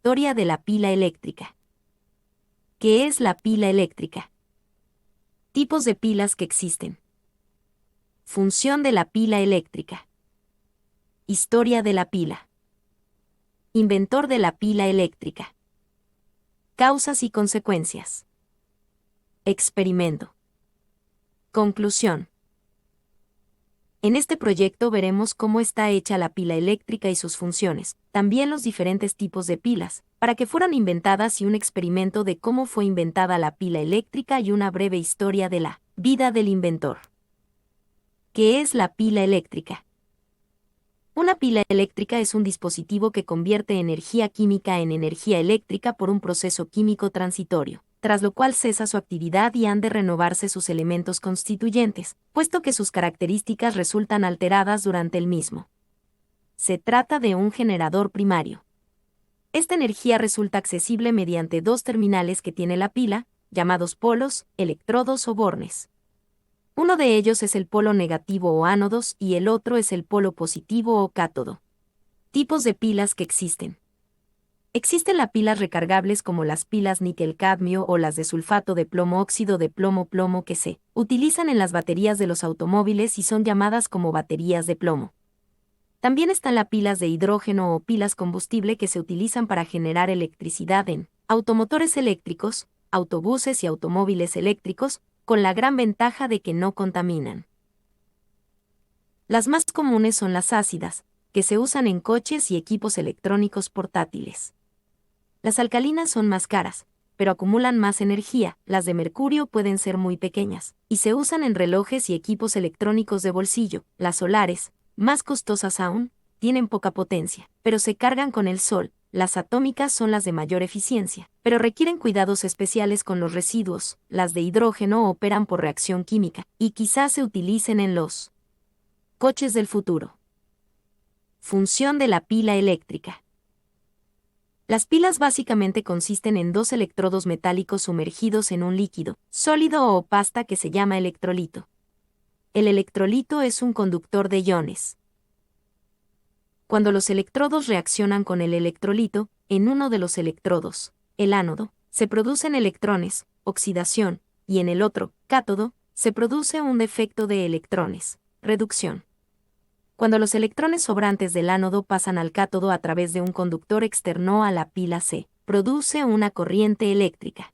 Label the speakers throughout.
Speaker 1: Historia de la pila eléctrica. ¿Qué es la pila eléctrica? Tipos de pilas que existen. Función de la pila eléctrica. Historia de la pila. Inventor de la pila eléctrica. Causas y consecuencias. Experimento. Conclusión. En este proyecto veremos cómo está hecha la pila eléctrica y sus funciones, también los diferentes tipos de pilas, para que fueran inventadas y un experimento de cómo fue inventada la pila eléctrica y una breve historia de la vida del inventor. ¿Qué es la pila eléctrica? Una pila eléctrica es un dispositivo que convierte energía química en energía eléctrica por un proceso químico transitorio, tras lo cual cesa su actividad y han de renovarse sus elementos constituyentes, puesto que sus características resultan alteradas durante el mismo. Se trata de un generador primario. Esta energía resulta accesible mediante dos terminales que tiene la pila, llamados polos, electrodos o bornes. Uno de ellos es el polo negativo o ánodos y el otro es el polo positivo o cátodo. Tipos de pilas que existen. Existen las pilas recargables como las pilas níquel-cadmio o las de sulfato de plomo óxido de plomo que se utilizan en las baterías de los automóviles y son llamadas como baterías de plomo. También están las pilas de hidrógeno o pilas combustible que se utilizan para generar electricidad en automotores eléctricos, autobuses y automóviles eléctricos, con la gran ventaja de que no contaminan. Las más comunes son las ácidas, que se usan en coches y equipos electrónicos portátiles. Las alcalinas son más caras, pero acumulan más energía. Las de mercurio pueden ser muy pequeñas, y se usan en relojes y equipos electrónicos de bolsillo. Las solares, más costosas aún, tienen poca potencia, pero se cargan con el sol. Las atómicas son las de mayor eficiencia, pero requieren cuidados especiales con los residuos. Las de hidrógeno operan por reacción química, y quizás se utilicen en los coches del futuro. Función de la pila eléctrica. Las pilas básicamente consisten en dos electrodos metálicos sumergidos en un líquido, sólido o pasta que se llama electrolito. El electrolito es un conductor de iones. Cuando los electrodos reaccionan con el electrolito, en uno de los electrodos, el ánodo, se producen electrones, oxidación, y en el otro, cátodo, se produce un defecto de electrones, reducción. Cuando los electrones sobrantes del ánodo pasan al cátodo a través de un conductor externo a la pila se produce una corriente eléctrica.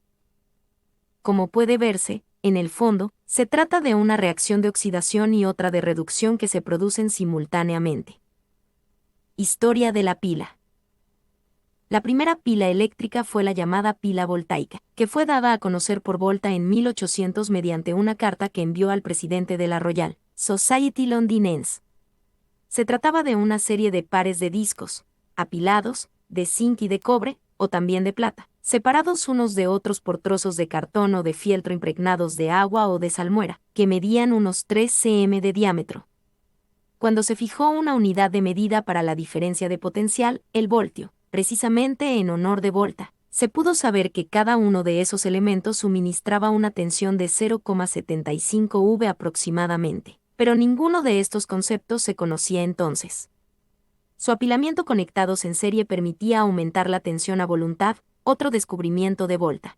Speaker 1: Como puede verse, en el fondo, se trata de una reacción de oxidación y otra de reducción que se producen simultáneamente. Historia de la pila. La primera pila eléctrica fue la llamada pila voltaica, que fue dada a conocer por Volta en 1800 mediante una carta que envió al presidente de la Royal Society londinense. Se trataba de una serie de pares de discos, apilados, de zinc y de cobre, o también de plata, separados unos de otros por trozos de cartón o de fieltro impregnados de agua o de salmuera, que medían unos 3 cm de diámetro. Cuando se fijó una unidad de medida para la diferencia de potencial, el voltio, precisamente en honor de Volta, se pudo saber que cada uno de esos elementos suministraba una tensión de 0,75 V aproximadamente, pero ninguno de estos conceptos se conocía entonces. Su apilamiento conectados en serie permitía aumentar la tensión a voluntad, otro descubrimiento de Volta.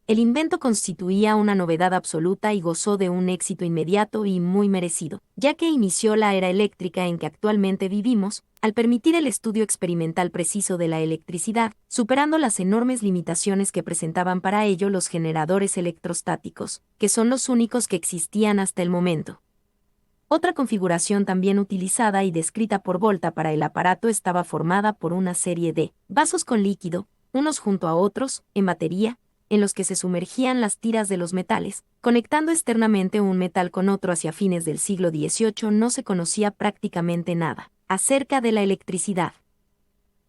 Speaker 1: El invento constituía una novedad absoluta y gozó de un éxito inmediato y muy merecido, ya que inició la era eléctrica en que actualmente vivimos, al permitir el estudio experimental preciso de la electricidad, superando las enormes limitaciones que presentaban para ello los generadores electrostáticos, que son los únicos que existían hasta el momento. Otra configuración también utilizada y descrita por Volta para el aparato estaba formada por una serie de vasos con líquido, unos junto a otros, en batería, en los que se sumergían las tiras de los metales, conectando externamente un metal con otro. Hacia fines del siglo XVIII no se conocía prácticamente nada acerca de la electricidad.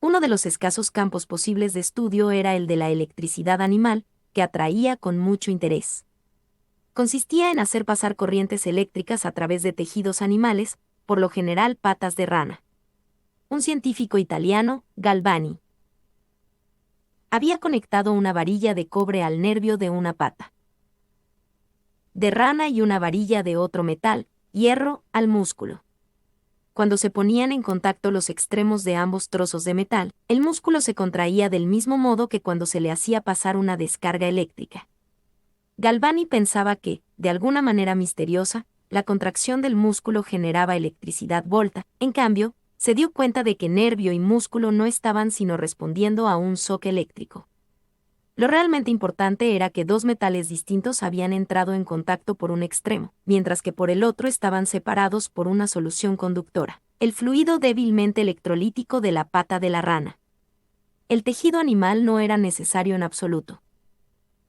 Speaker 1: Uno de los escasos campos posibles de estudio era el de la electricidad animal, que atraía con mucho interés. Consistía en hacer pasar corrientes eléctricas a través de tejidos animales, por lo general patas de rana. Un científico italiano, Galvani, había conectado una varilla de cobre al nervio de una pata de rana y una varilla de otro metal, hierro, al músculo. cuando se ponían en contacto los extremos de ambos trozos de metal, el músculo se contraía del mismo modo que cuando se le hacía pasar una descarga eléctrica. Galvani pensaba que, de alguna manera misteriosa, la contracción del músculo generaba electricidad volta. En cambio, se dio cuenta de que nervio y músculo no estaban sino respondiendo a un shock eléctrico. Lo realmente importante era que dos metales distintos habían entrado en contacto por un extremo, mientras que por el otro estaban separados por una solución conductora, el fluido débilmente electrolítico de la pata de la rana. El tejido animal no era necesario en absoluto.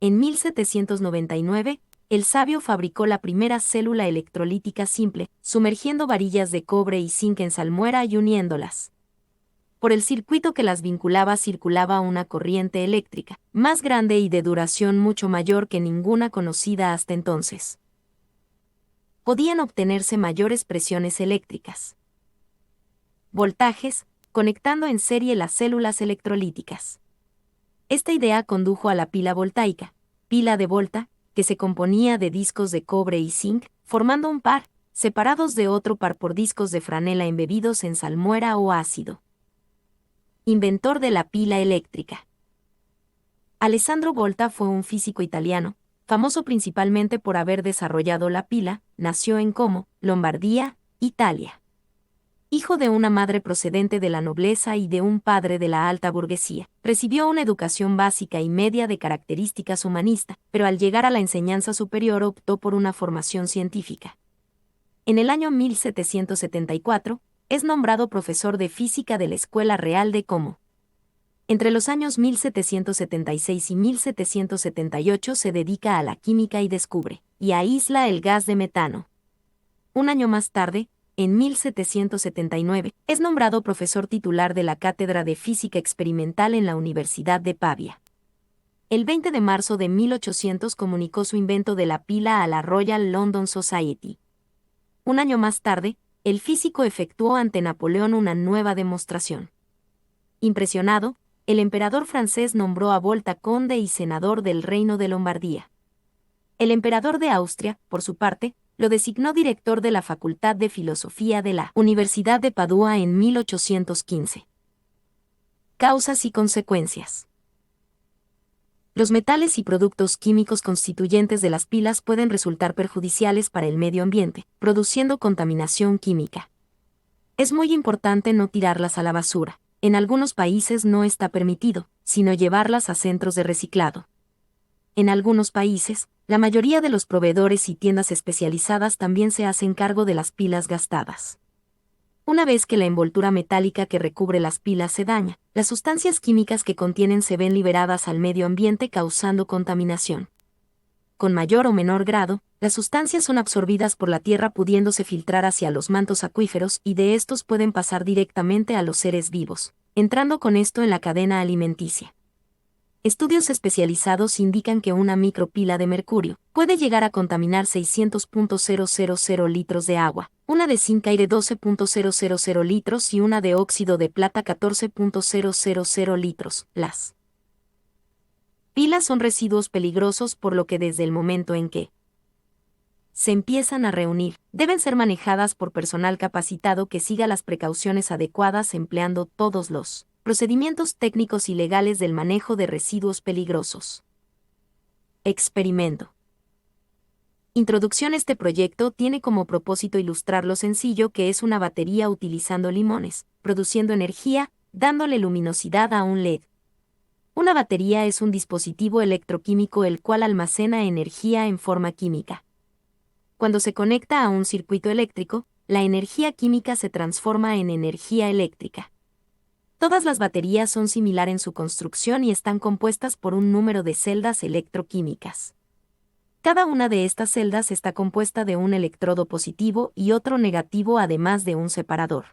Speaker 1: En 1799, el sabio fabricó la primera célula electrolítica simple, sumergiendo varillas de cobre y zinc en salmuera y uniéndolas. Por el circuito que las vinculaba circulaba una corriente eléctrica, más grande y de duración mucho mayor que ninguna conocida hasta entonces. Podían obtenerse mayores presiones eléctricas. Voltajes, conectando en serie las células electrolíticas. Esta idea condujo a la pila voltaica, pila de Volta, que se componía de discos de cobre y zinc, formando un par, separados de otro par por discos de franela embebidos en salmuera o ácido. Inventor de la pila eléctrica. Alessandro Volta fue un físico italiano, famoso principalmente por haber desarrollado la pila. Nació en Como, Lombardía, Italia. Hijo de una madre procedente de la nobleza y de un padre de la alta burguesía, recibió una educación básica y media de características humanistas, pero al llegar a la enseñanza superior optó por una formación científica. En el año 1774, es nombrado profesor de física de la Escuela Real de Como. Entre los años 1776 y 1778 se dedica a la química y descubre, y aísla el gas de metano. Un año más tarde, en 1779, es nombrado profesor titular de la Cátedra de Física Experimental en la Universidad de Pavia. El 20 de marzo de 1800 comunicó su invento de la pila a la Royal London Society. Un año más tarde, el físico efectuó ante Napoleón una nueva demostración. Impresionado, el emperador francés nombró a Volta conde y senador del Reino de Lombardía. El emperador de Austria, por su parte, lo designó director de la Facultad de Filosofía de la Universidad de Padua en 1815. Causas y consecuencias. Los metales y productos químicos constituyentes de las pilas pueden resultar perjudiciales para el medio ambiente, produciendo contaminación química. Es muy importante no tirarlas a la basura. En algunos países no está permitido, sino llevarlas a centros de reciclado. En algunos países, la mayoría de los proveedores y tiendas especializadas también se hacen cargo de las pilas gastadas. Una vez que la envoltura metálica que recubre las pilas se daña, las sustancias químicas que contienen se ven liberadas al medio ambiente causando contaminación. Con mayor o menor grado, las sustancias son absorbidas por la tierra pudiéndose filtrar hacia los mantos acuíferos y de estos pueden pasar directamente a los seres vivos, entrando con esto en la cadena alimenticia. Estudios especializados indican que una micropila de mercurio puede llegar a contaminar 600.000 litros de agua, una de zinc aire 12.000 litros y una de óxido de plata 14.000 litros. Las pilas son residuos peligrosos por lo que desde el momento en que se empiezan a reunir, deben ser manejadas por personal capacitado que siga las precauciones adecuadas empleando todos los procedimientos técnicos y legales del manejo de residuos peligrosos. Experimento. Introducción. Este proyecto tiene como propósito ilustrar lo sencillo que es una batería utilizando limones, produciendo energía, dándole luminosidad a un LED. Una batería es un dispositivo electroquímico el cual almacena energía en forma química. Cuando se conecta a un circuito eléctrico, la energía química se transforma en energía eléctrica. Todas las baterías son similares en su construcción y están compuestas por un número de celdas electroquímicas. Cada una de estas celdas está compuesta de un electrodo positivo y otro negativo además de un separador.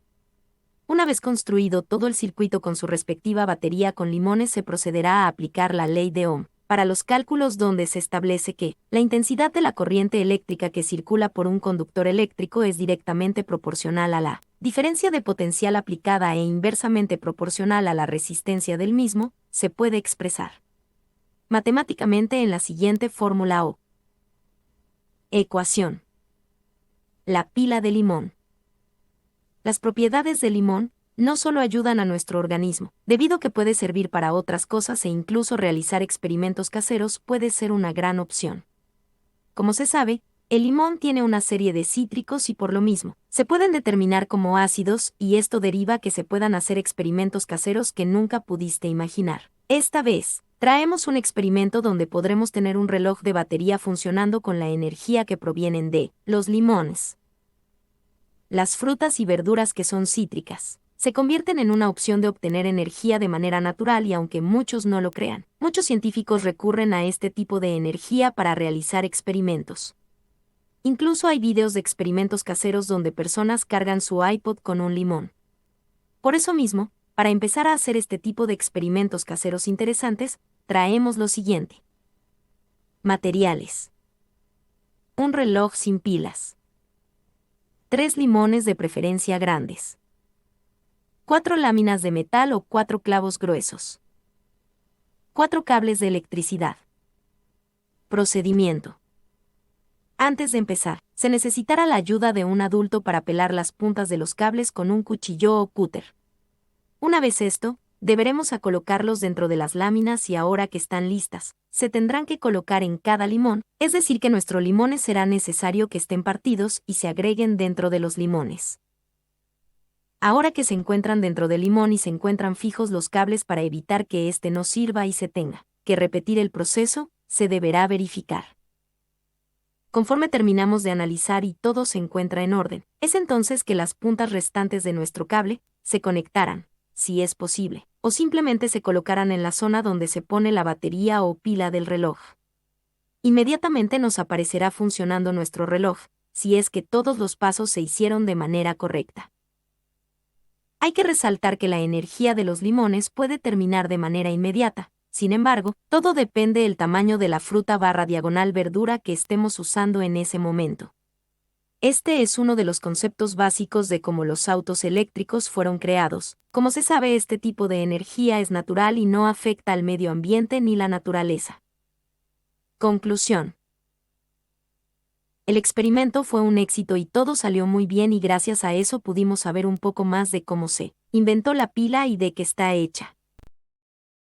Speaker 1: Una vez construido todo el circuito con su respectiva batería con limones se procederá a aplicar la ley de Ohm para los cálculos donde se establece que la intensidad de la corriente eléctrica que circula por un conductor eléctrico es directamente proporcional a la diferencia de potencial aplicada e inversamente proporcional a la resistencia del mismo, se puede expresar matemáticamente en la siguiente fórmula o ecuación. La pila de limón Las propiedades del limón no solo ayudan a nuestro organismo, debido a que puede servir para otras cosas e incluso realizar experimentos caseros puede ser una gran opción. Como se sabe, el limón tiene una serie de cítricos y por lo mismo, se pueden determinar como ácidos y esto deriva que se puedan hacer experimentos caseros que nunca pudiste imaginar. Esta vez, traemos un experimento donde podremos tener un reloj de batería funcionando con la energía que provienen de los limones. Las frutas y verduras que son cítricas se convierten en una opción de obtener energía de manera natural y aunque muchos no lo crean, muchos científicos recurren a este tipo de energía para realizar experimentos. Incluso hay videos de experimentos caseros donde personas cargan su iPod con un limón. Por eso mismo, para empezar a hacer este tipo de experimentos caseros interesantes, traemos lo siguiente. Materiales. Un reloj sin pilas. 3 limones de preferencia grandes. 4 láminas de metal o 4 clavos gruesos. 4 cables de electricidad. Procedimiento. Antes de empezar, se necesitará la ayuda de un adulto para pelar las puntas de los cables con un cuchillo o cúter. Una vez esto, deberemos colocarlos dentro de las láminas y ahora que están listas, se tendrán que colocar en cada limón, es decir que nuestros limones será necesario que estén partidos y se agreguen dentro de los limones. Ahora que se encuentran dentro del limón y se encuentran fijos los cables para evitar que éste no sirva y se tenga que repetir el proceso, se deberá verificar. Conforme terminamos de analizar y todo se encuentra en orden, es entonces que las puntas restantes de nuestro cable se conectarán, si es posible, o simplemente se colocarán en la zona donde se pone la batería o pila del reloj. Inmediatamente nos aparecerá funcionando nuestro reloj, si es que todos los pasos se hicieron de manera correcta. Hay que resaltar que la energía de los limones puede terminar de manera inmediata. Sin embargo, todo depende del tamaño de la fruta diagonal verdura que estemos usando en ese momento. Este es uno de los conceptos básicos de cómo los autos eléctricos fueron creados. Como se sabe, este tipo de energía es natural y no afecta al medio ambiente ni la naturaleza. Conclusión. El experimento fue un éxito y todo salió muy bien y gracias a eso pudimos saber un poco más de cómo se inventó la pila y de qué está hecha.